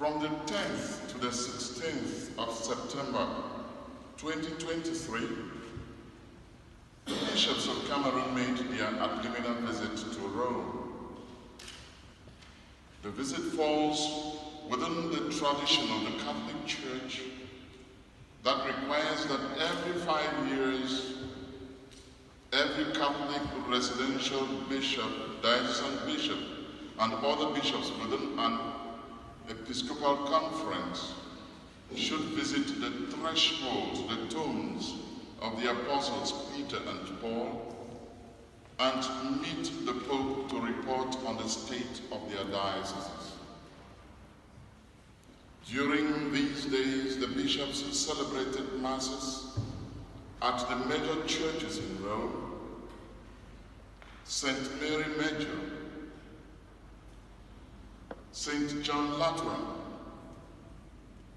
From the 10th to the 16th of September 2023, the bishops of Cameroon made their preliminary visit to Rome. The visit falls within the tradition of the Catholic Church that requires that every 5 years, every Catholic residential bishop, diocesan bishop, and other bishops within an Episcopal conference should visit the threshold, the tombs of the apostles Peter and Paul, and meet the Pope to report on the state of their dioceses. During these days, the bishops celebrated masses at the major churches in Rome: St. Mary Major, St. John Lateran,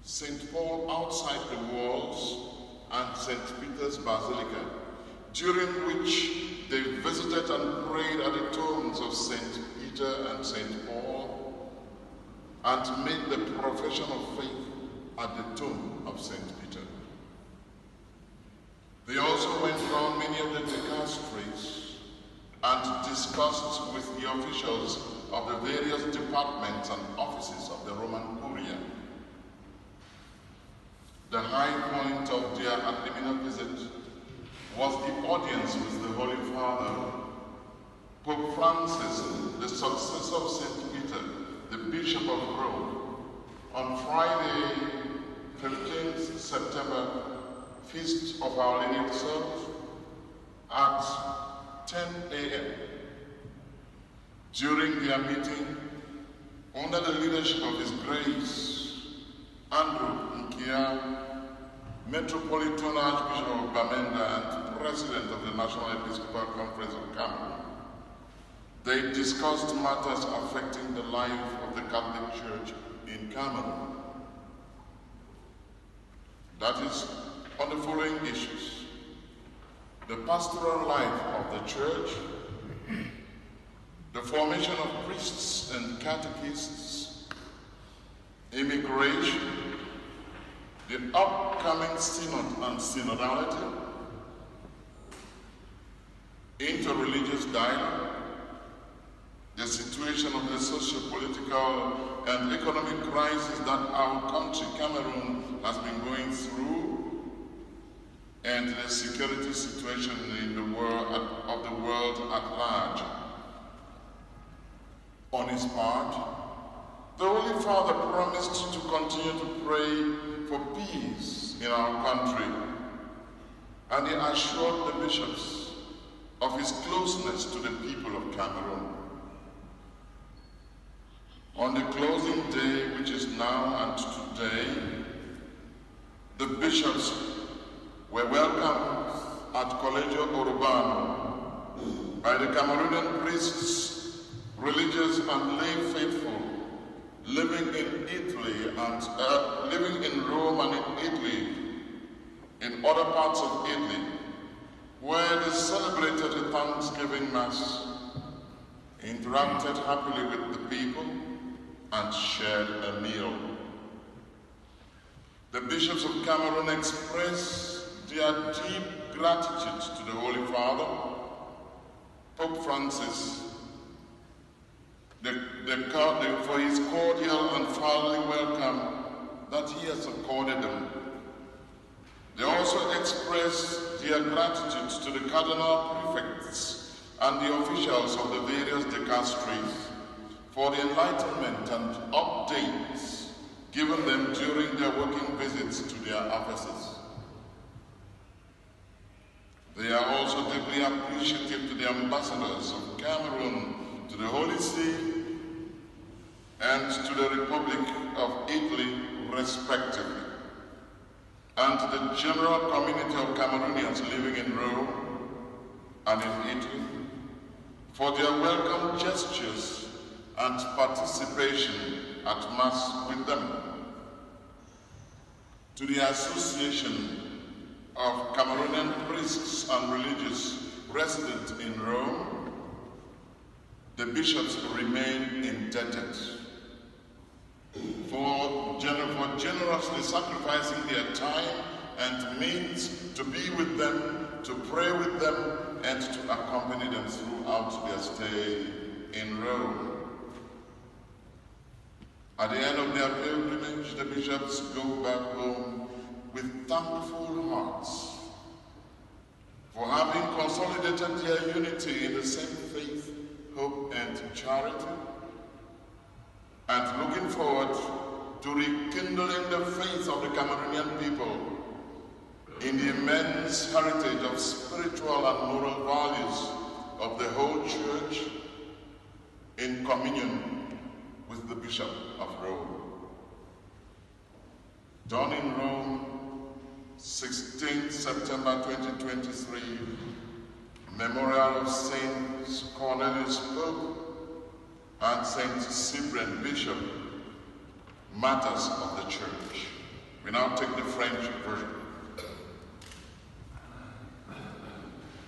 St. Paul outside the walls, and St. Peter's Basilica, during which they visited and prayed at the tombs of St. Peter and St. Paul, and made the profession of faith at the tomb of St. Peter. They also went round many of the dicasteries and discussed with the officials of the various departments and offices of the Roman Curia. The high point of their preliminary visit was the audience with the Holy Father, Pope Francis, the successor of St. Peter, the Bishop of Rome, on Friday, 15th September, Feast of Our Lady herself, at 10 a.m. During their meeting, under the leadership of His Grace, Andrew Nkia, Metropolitan Archbishop of Bamenda and President of the National Episcopal Conference of Cameroon, they discussed matters affecting the life of the Catholic Church in Cameroon. That is, on the following issues: the pastoral life of the Church, the formation of priests and catechists, immigration, the upcoming synod and synodality, interreligious dialogue, the situation of the socio-political and economic crisis that our country, Cameroon, has been going through, and the security situation in the world at large. On his part, the Holy Father promised to continue to pray for peace in our country, and he assured the bishops of his closeness to the people of Cameroon. On the closing day, which is now and today, the bishops were welcomed at Collegio Urbano by the Cameroonian priests, religious and lay faithful living in Italy and living in Rome and in Italy, in other parts of Italy, where they celebrated a Thanksgiving Mass, interacted happily with the people, and shared a meal. The bishops of Cameroon express their deep gratitude to the Holy Father, Pope Francis, for his cordial and fatherly welcome that he has accorded them. They also express their gratitude to the cardinal prefects and the officials of the various dicasteries for the enlightenment and updates given them during their working visits to their offices. They are also deeply appreciative to the ambassadors of Cameroon to the Holy See and to the Republic of Italy, respectively, and to the general community of Cameroonians living in Rome and in Italy for their welcome gestures and participation at Mass with them. To the Association of Cameroonian Priests and Religious resident in Rome, the bishops remain indebted for sacrificing their time and means to be with them, to pray with them, and to accompany them throughout their stay in Rome. At the end of their pilgrimage, the bishops go back home with thankful hearts for having consolidated their unity in the same faith, hope, and charity, and looking forward to rekindling the faith of the Cameroonian people in the immense heritage of spiritual and moral values of the whole Church in communion with the Bishop of Rome. Done in Rome, 16th September 2023, Memorial of Saints Cornelius Pope and Saint Cyprian Bishop, Martyrs of the Church. We now take the French version.